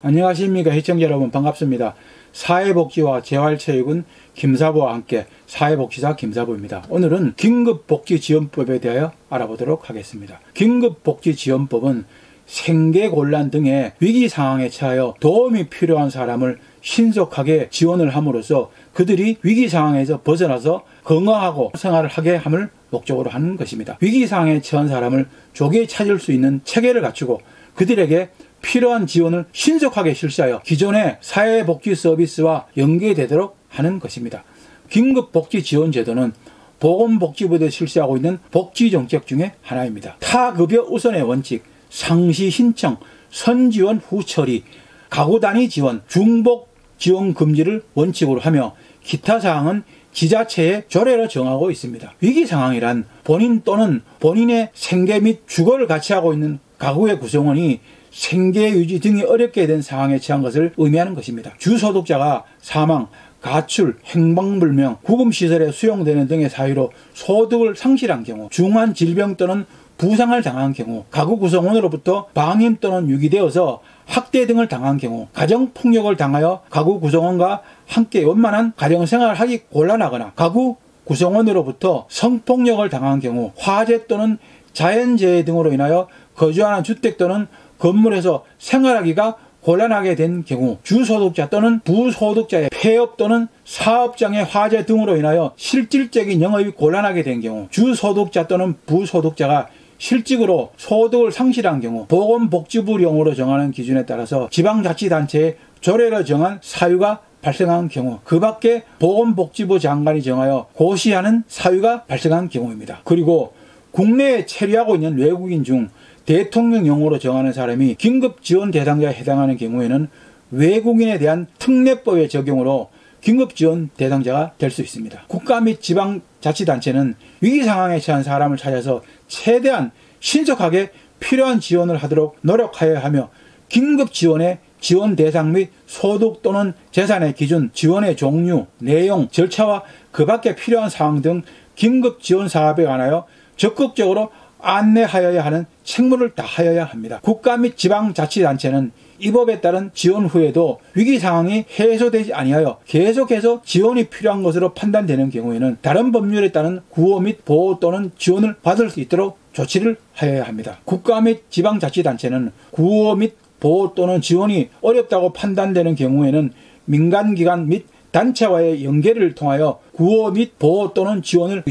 안녕하십니까 시청자 여러분, 반갑습니다. 사회복지와 재활체육은 김사부와 함께 사회복지사 김사부입니다. 오늘은 긴급복지지원법에 대하여 알아보도록 하겠습니다. 긴급복지지원법은 생계곤란 등의 위기상황에 처하여 도움이 필요한 사람을 신속하게 지원을 함으로써 그들이 위기상황에서 벗어나서 건강하고 생활을 하게 함을 목적으로 하는 것입니다. 위기상황에 처한 사람을 조기에 찾을 수 있는 체계를 갖추고 그들에게 필요한 지원을 신속하게 실시하여 기존의 사회복지 서비스와 연계되도록 하는 것입니다. 긴급복지지원제도는 보건복지부에서 실시하고 있는 복지정책 중에 하나입니다. 타급여 우선의 원칙, 상시 신청, 선지원 후 처리, 가구 단위 지원, 중복 지원 금지를 원칙으로 하며 기타 사항은 지자체의 조례로 정하고 있습니다. 위기상황이란 본인 또는 본인의 생계 및 주거를 같이 하고 있는 가구의 구성원이 생계 유지 등이 어렵게 된 상황에 처한 것을 의미하는 것입니다. 주소득자가 사망, 가출, 행방불명, 구금시설에 수용되는 등의 사유로 소득을 상실한 경우, 중한 질병 또는 부상을 당한 경우, 가구 구성원으로부터 방임 또는 유기되어서 학대 등을 당한 경우, 가정폭력을 당하여 가구 구성원과 함께 원만한 가정생활을 하기 곤란하거나 가구 구성원으로부터 성폭력을 당한 경우, 화재 또는 자연재해 등으로 인하여 거주하는 주택 또는 건물에서 생활하기가 곤란하게 된 경우, 주소득자 또는 부소득자의 폐업 또는 사업장의 화재 등으로 인하여 실질적인 영업이 곤란하게 된 경우, 주소득자 또는 부소득자가 실직으로 소득을 상실한 경우, 보건복지부령으로 정하는 기준에 따라서 지방자치단체의 조례로 정한 사유가 발생한 경우, 그 밖에 보건복지부 장관이 정하여 고시하는 사유가 발생한 경우입니다. 그리고 국내에 체류하고 있는 외국인 중 대통령령으로 정하는 사람이 긴급지원 대상자에 해당하는 경우에는 외국인에 대한 특례법의 적용으로 긴급지원 대상자가 될 수 있습니다. 국가 및 지방자치단체는 위기상황에 처한 사람을 찾아서 최대한 신속하게 필요한 지원을 하도록 노력하여야 하며, 긴급지원의 지원 대상 및 소득 또는 재산의 기준, 지원의 종류, 내용, 절차와 그 밖에 필요한 사항 등 긴급지원 사업에 관하여 적극적으로 안내하여야 하는 책무를 다하여야 합니다. 국가 및 지방자치단체는 이 법에 따른 지원 후에도 위기상황이 해소되지 아니하여 계속해서 지원이 필요한 것으로 판단되는 경우에는 다른 법률에 따른 구호 및 보호 또는 지원을 받을 수 있도록 조치를 하여야 합니다. 국가 및 지방자치단체는 구호 및 보호 또는 지원이 어렵다고 판단되는 경우에는 민간기관 및 단체와의 연계를 통하여 구호 및 보호 또는 지원을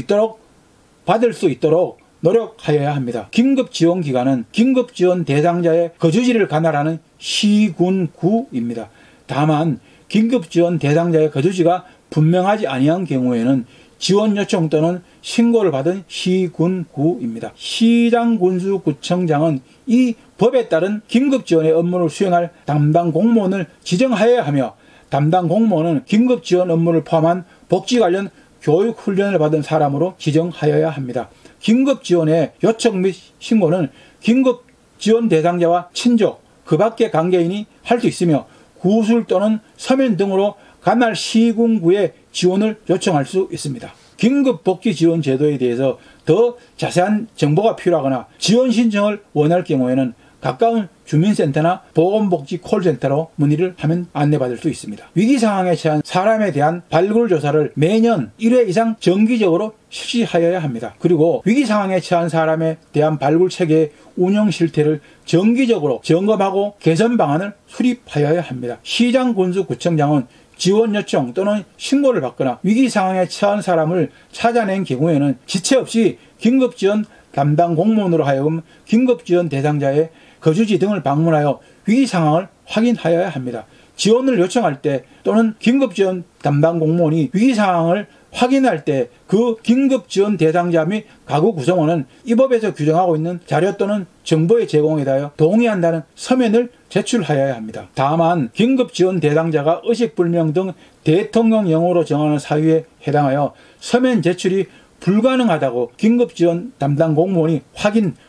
받을 수 있도록 노력하여야 합니다. 긴급지원기관은 긴급지원 대상자의 거주지를 관할하는 시군구입니다. 다만 긴급지원 대상자의 거주지가 분명하지 아니한 경우에는 지원 요청 또는 신고를 받은 시군구입니다. 시장군수구청장은 이 법에 따른 긴급지원의 업무를 수행할 담당 공무원을 지정하여야 하며, 담당 공무원은 긴급지원 업무를 포함한 복지 관련 교육훈련을 받은 사람으로 지정하여야 합니다. 긴급지원의 요청 및 신고는 긴급지원 대상자와 친족, 그 밖의 관계인이 할 수 있으며 구술 또는 서면 등으로 관할 시군구에 지원을 요청할 수 있습니다. 긴급복지지원 제도에 대해서 더 자세한 정보가 필요하거나 지원 신청을 원할 경우에는 가까운 주민센터나 보건복지 콜센터로 문의를 하면 안내받을 수 있습니다. 위기상황에 처한 사람에 대한 발굴조사를 매년 1회 이상 정기적으로 실시하여야 합니다. 그리고 위기상황에 처한 사람에 대한 발굴체계의 운영 실태를 정기적으로 점검하고 개선 방안을 수립하여야 합니다. 시장군수구청장은 지원 요청 또는 신고를 받거나 위기상황에 처한 사람을 찾아낸 경우에는 지체 없이 긴급지원 담당 공무원으로 하여금 긴급지원 대상자의 거주지 등을 방문하여 위기상황을 확인하여야 합니다. 지원을 요청할 때 또는 긴급지원 담당 공무원이 위기상황을 확인할 때 그 긴급지원 대상자 및 가구 구성원은 이 법에서 규정하고 있는 자료 또는 정보의 제공에 대하여 동의한다는 서면을 제출하여야 합니다. 다만 긴급지원 대상자가 의식불명 등 대통령령으로 정하는 사유에 해당하여 서면 제출이 불가능하다고 긴급지원 담당 공무원이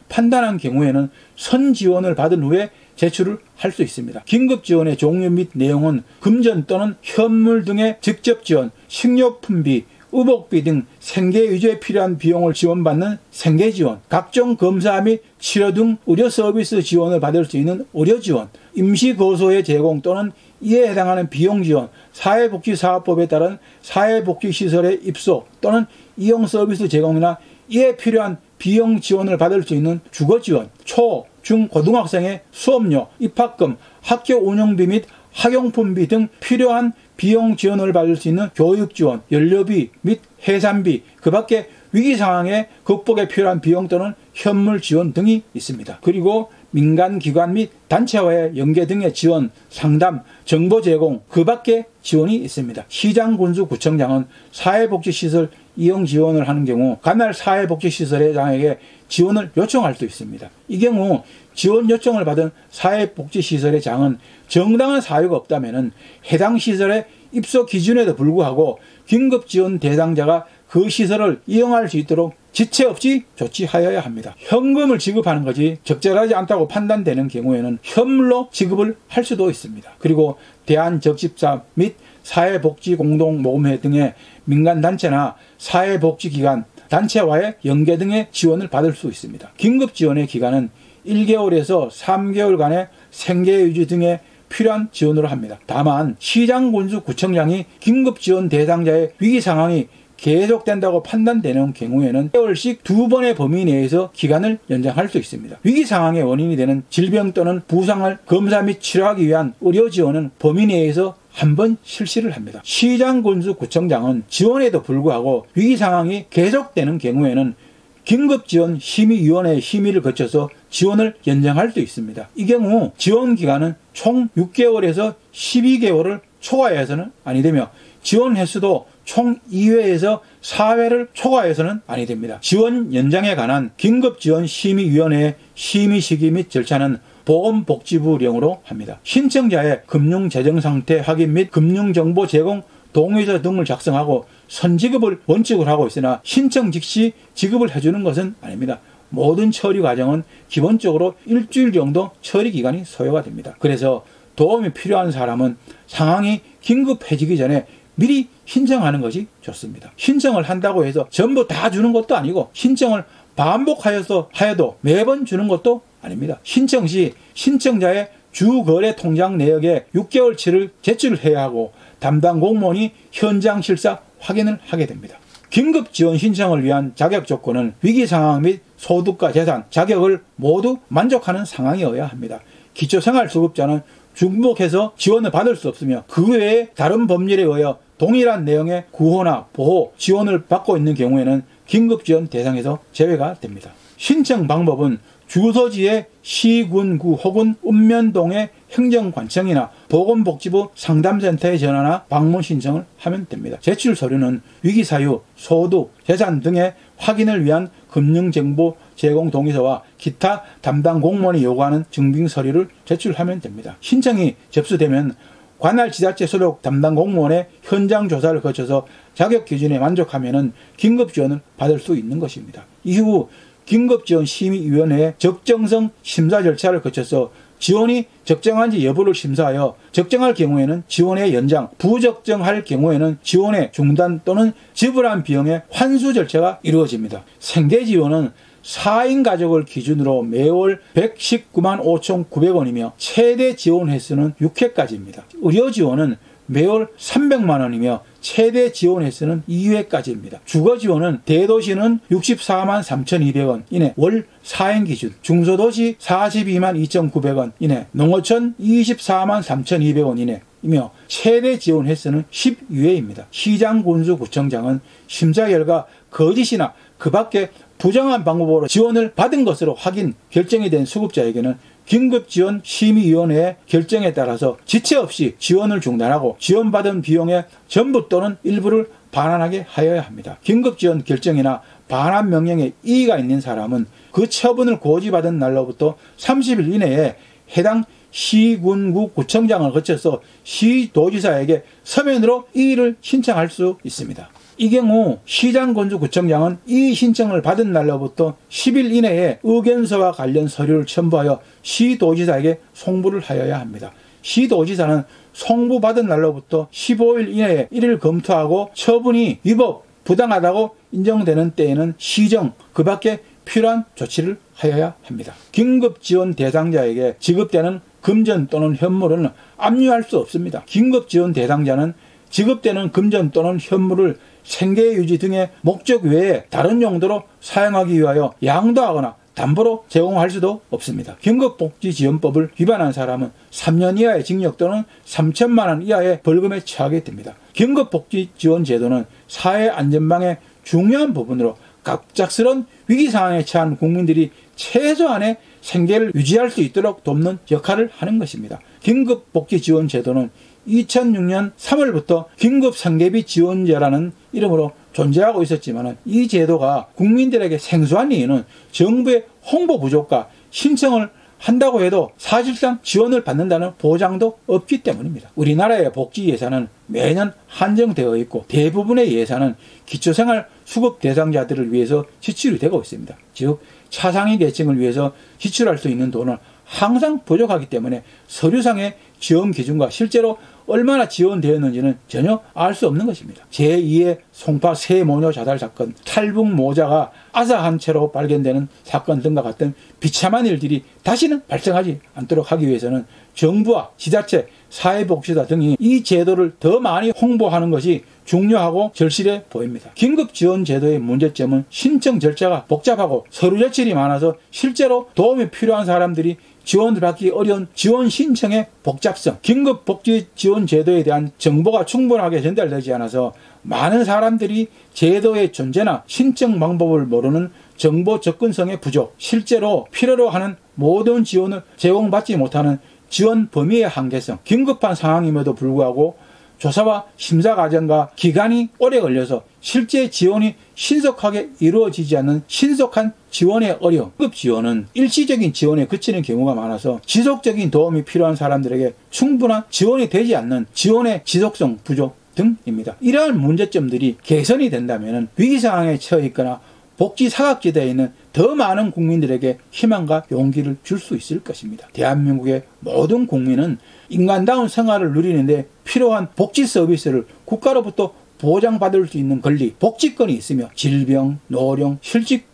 판단한 경우에는 선지원을 받은 후에 제출을 할 수 있습니다. 긴급지원의 종류 및 내용은 금전 또는 현물 등의 직접 지원, 식료품비, 의복비 등 생계 유지에 필요한 비용을 지원받는 생계지원, 각종 검사 및 치료 등 의료 서비스 지원을 받을 수 있는 의료지원, 임시거소의 제공 또는 이에 해당하는 비용지원, 사회복지사업법에 따른 사회복지시설의 입소 또는 이용 서비스 제공이나 이에 필요한 비용 지원을 받을 수 있는 주거지원, 초, 중, 고등학생의 수업료, 입학금, 학교 운영비 및 학용품비 등 필요한 비용 지원을 받을 수 있는 교육지원, 연료비 및 해산비, 그 밖에 위기상황의 극복에 필요한 비용 또는 현물 지원 등이 있습니다. 그리고 민간기관 및 단체와의 연계 등의 지원, 상담, 정보 제공, 그 밖에 지원이 있습니다. 시장, 군수, 구청장은 사회복지시설 이용 지원을 하는 경우 관할 사회복지시설장에게 지원을 요청할 수 있습니다. 이 경우 지원 요청을 받은 사회복지시설의 장은 정당한 사유가 없다면 해당 시설의 입소 기준에도 불구하고 긴급지원 대상자가 그 시설을 이용할 수 있도록 지체 없이 조치하여야 합니다. 현금을 지급하는 것이 적절하지 않다고 판단되는 경우에는 현물로 지급을 할 수도 있습니다. 그리고 대한적십사 및 사회복지공동모금회 등의 민간단체나 사회복지기관, 단체와의 연계 등의 지원을 받을 수 있습니다. 긴급지원의 기간은 1개월에서 3개월간의 생계유지 등의 필요한 지원을 합니다. 다만 시장, 군수, 구청장이 긴급지원 대상자의 위기상황이 계속된다고 판단되는 경우에는 1개월씩 2번의 범위 내에서 기간을 연장할 수 있습니다. 위기상황의 원인이 되는 질병 또는 부상을 검사 및 치료하기 위한 의료 지원은 범위 내에서 한 번 실시를 합니다. 시장, 군수, 구청장은 지원에도 불구하고 위기상황이 계속되는 경우에는 긴급지원심의위원회의 심의를 거쳐서 지원을 연장할 수 있습니다. 이 경우 지원기간은 총 6개월에서 12개월을 초과해서는 아니 되며 지원 횟수도 총 2회에서 4회를 초과해서는 아니 됩니다. 지원 연장에 관한 긴급지원심의위원회의 심의 시기 및 절차는 보건복지부령으로 합니다. 신청자의 금융재정상태 확인 및 금융정보 제공 동의서 등을 작성하고 선지급을 원칙으로 하고 있으나 신청 즉시 지급을 해주는 것은 아닙니다. 모든 처리 과정은 기본적으로 일주일 정도 처리 기간이 소요가 됩니다. 그래서 도움이 필요한 사람은 상황이 긴급해지기 전에 미리 신청하는 것이 좋습니다. 신청을 한다고 해서 전부 다 주는 것도 아니고 신청을 반복하여도 매번 주는 것도 아닙니다. 신청 시 신청자의 주거래 통장 내역에 6개월치를 제출해야 하고 담당 공무원이 현장 실사 확인을 하게 됩니다. 긴급지원 신청을 위한 자격 조건은 위기상황 및 소득과 재산, 자격을 모두 만족하는 상황이어야 합니다. 기초생활수급자는 중복해서 지원을 받을 수 없으며 그 외에 다른 법률에 의하여 동일한 내용의 구호나 보호, 지원을 받고 있는 경우에는 긴급지원 대상에서 제외가 됩니다. 신청 방법은 주소지의 시, 군, 구 혹은 읍면동의 행정관청이나 보건복지부 상담센터에 전화나 방문 신청을 하면 됩니다. 제출 서류는 위기사유, 소득, 재산 등의 확인을 위한 금융정보 제공 동의서와 기타 담당 공무원이 요구하는 증빙 서류를 제출하면 됩니다. 신청이 접수되면 관할 지자체 소속 담당 공무원의 현장 조사를 거쳐서 자격 기준에 만족하면 긴급지원을 받을 수 있는 것입니다. 이후 긴급지원심의위원회의 적정성 심사 절차를 거쳐서 지원이 적정한지 여부를 심사하여 적정할 경우에는 지원의 연장, 부적정할 경우에는 지원의 중단 또는 지불한 비용의 환수 절차가 이루어집니다. 생계지원은 4인 가족을 기준으로 매월 119만 5,900원이며 최대 지원 횟수는 6회까지입니다. 의료지원은 매월 300만 원이며 최대 지원 횟수는 2회까지입니다. 주거지원은 대도시는 64만 3,200원 이내 월 4인 기준, 중소도시 42만 2,900원 이내, 농어촌 24만 3,200원 이내이며 최대 지원 횟수는 12회입니다. 시장, 군수, 구청장은 심사 결과 거짓이나 그 밖에 부정한 방법으로 지원을 받은 것으로 확인, 결정이 된 수급자에게는 긴급지원심의위원회의 결정에 따라서 지체 없이 지원을 중단하고 지원받은 비용의 전부 또는 일부를 반환하게 하여야 합니다. 긴급지원 결정이나 반환 명령에 이의가 있는 사람은 그 처분을 고지받은 날로부터 30일 이내에 해당 시, 군, 구, 구청장을 거쳐서 시도지사에게 서면으로 이의를 신청할 수 있습니다. 이 경우 시장, 군수, 구청장은 이 신청을 받은 날로부터 10일 이내에 의견서와 관련 서류를 첨부하여 시도지사에게 송부를 하여야 합니다. 시도지사는 송부받은 날로부터 15일 이내에 이를 검토하고 처분이 위법, 부당하다고 인정되는 때에는 시정, 그 밖에 필요한 조치를 하여야 합니다. 긴급지원 대상자에게 지급되는 금전 또는 현물은 압류할 수 없습니다. 긴급지원 대상자는 지급되는 금전 또는 현물을 생계유지 등의 목적 외에 다른 용도로 사용하기 위하여 양도하거나 담보로 제공할 수도 없습니다. 긴급복지지원법을 위반한 사람은 3년 이하의 징역 또는 3천만 원 이하의 벌금에 처하게 됩니다. 긴급복지지원제도는 사회안전망의 중요한 부분으로 갑작스런 위기상황에 처한 국민들이 최소한의 생계를 유지할 수 있도록 돕는 역할을 하는 것입니다. 긴급복지지원제도는 2006년 3월부터 긴급상계비 지원제라는 이름으로 존재하고 있었지만 이 제도가 국민들에게 생소한 이유는 정부의 홍보 부족과 신청을 한다고 해도 사실상 지원을 받는다는 보장도 없기 때문입니다. 우리나라의 복지 예산은 매년 한정되어 있고 대부분의 예산은 기초생활 수급 대상자들을 위해서 지출이 되고 있습니다. 즉 차상위 계층을 위해서 지출할 수 있는 돈은 항상 부족하기 때문에 서류상의 지원 기준과 실제로 얼마나 지원되었는지는 전혀 알 수 없는 것입니다. 제2의 송파 세모녀 자살 사건, 탈북 모자가 아사한 채로 발견되는 사건 등과 같은 비참한 일들이 다시는 발생하지 않도록 하기 위해서는 정부와 지자체, 사회복지사 등이 이 제도를 더 많이 홍보하는 것이 중요하고 절실해 보입니다. 긴급지원제도의 문제점은 신청 절차가 복잡하고 서류 제출이 많아서 실제로 도움이 필요한 사람들이 지원을 받기 어려운 지원 신청의 복잡성, 긴급복지지원제도에 대한 정보가 충분하게 전달되지 않아서 많은 사람들이 제도의 존재나 신청 방법을 모르는 정보 접근성의 부족, 실제로 필요로 하는 모든 지원을 제공받지 못하는 지원 범위의 한계성, 긴급한 상황임에도 불구하고 조사와 심사 과정과 기간이 오래 걸려서 실제 지원이 신속하게 이루어지지 않는 신속한 지원의 어려움. 긴급 지원은 일시적인 지원에 그치는 경우가 많아서 지속적인 도움이 필요한 사람들에게 충분한 지원이 되지 않는 지원의 지속성 부족 등입니다. 이러한 문제점들이 개선이 된다면 위기 상황에 처해 있거나 복지 사각지대에 있는 더 많은 국민들에게 희망과 용기를 줄 수 있을 것입니다. 대한민국의 모든 국민은 인간다운 생활을 누리는데 필요한 복지 서비스를 국가로부터 보장받을 수 있는 권리, 복지권이 있으며 질병, 노령, 실직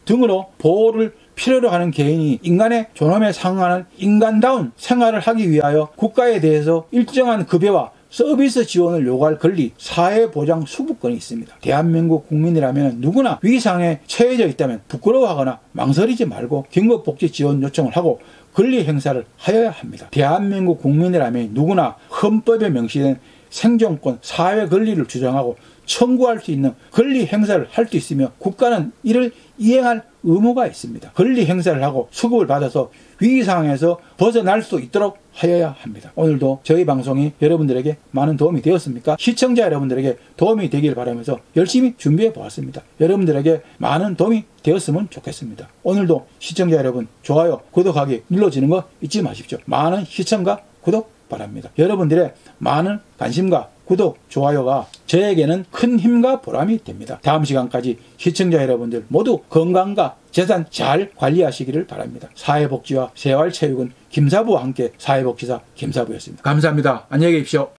등으로 보호를 필요로 하는 개인이 인간의 존엄에 상응하는 인간다운 생활을 하기 위하여 국가에 대해서 일정한 급여와 서비스 지원을 요구할 권리, 사회보장 수부권이 있습니다. 대한민국 국민이라면 누구나 위기상황에 처해져 있다면 부끄러워하거나 망설이지 말고 긴급복지 지원 요청을 하고 권리 행사를 하여야 합니다. 대한민국 국민이라면 누구나 헌법에 명시된 생존권, 사회 권리를 주장하고 청구할 수 있는 권리 행사를 할 수 있으며 국가는 이를 이행할 의무가 있습니다. 권리 행사를 하고 수급을 받아서 위기 상황에서 벗어날 수 있도록 하여야 합니다. 오늘도 저희 방송이 여러분들에게 많은 도움이 되었습니까? 시청자 여러분들에게 도움이 되길 바라면서 열심히 준비해 보았습니다. 여러분들에게 많은 도움이 되었으면 좋겠습니다. 오늘도 시청자 여러분 좋아요, 구독하기 눌러주는 거 잊지 마십시오. 많은 시청과 구독 바랍니다. 여러분들의 많은 관심과 구독, 좋아요가 저에게는 큰 힘과 보람이 됩니다. 다음 시간까지 시청자 여러분들 모두 건강과 재산 잘 관리하시기를 바랍니다. 사회복지와 생활체육은 김사부와 함께 사회복지사 김사부였습니다. 감사합니다. 안녕히 계십시오.